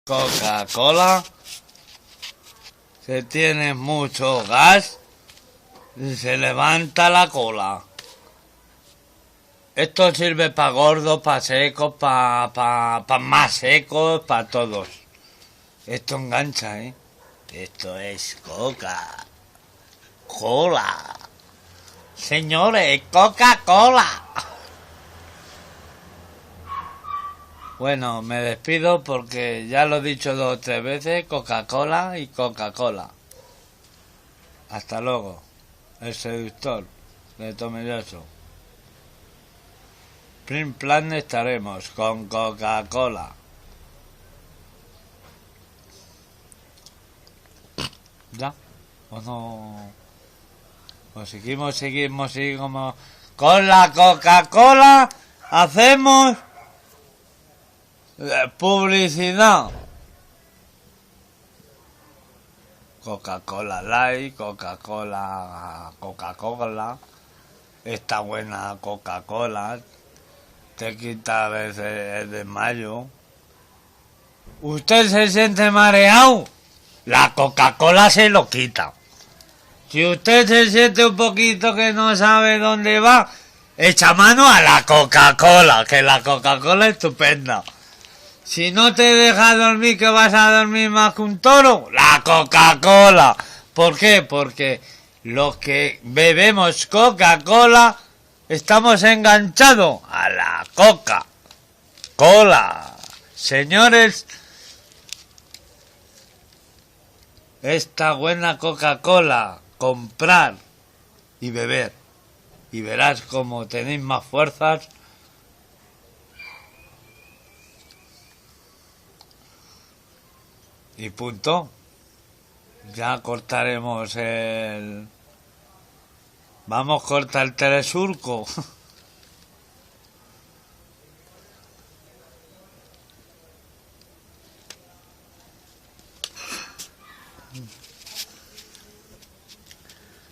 Coca-Cola, si tienes mucho gas, se levanta la cola. Esto sirve para gordos, para secos, para más secos, para todos. Esto engancha, ¿eh? Esto es Coca-Cola. Señores, Coca-Cola. Bueno, me despido porque ya lo he dicho 2 o 3 veces, Coca-Cola y Coca-Cola. Hasta luego. El seductor de Tomelloso. Print Plan estaremos con Coca-Cola. ¿Ya? ¿O no? Pues seguimos. Con la Coca-Cola hacemos publicidad. Coca-Cola Light, Coca-Cola. Esta buena Coca-Cola te quita a veces el desmayo. ¿Usted se siente mareado? La Coca-Cola se lo quita. Si usted se siente un poquito que no sabe dónde va, echa mano a la Coca-Cola, que la Coca-Cola es estupenda. Si no te deja dormir, que vas a dormir más que un toro, la Coca-Cola. ¿Por qué? Porque los que bebemos Coca-Cola estamos enganchados a la Coca-Cola. Señores, esta buena Coca-Cola, comprar y beber. Y verás como tenéis más fuerzas. Y punto. Ya cortaremos el... Vamos a cortar el telesurco.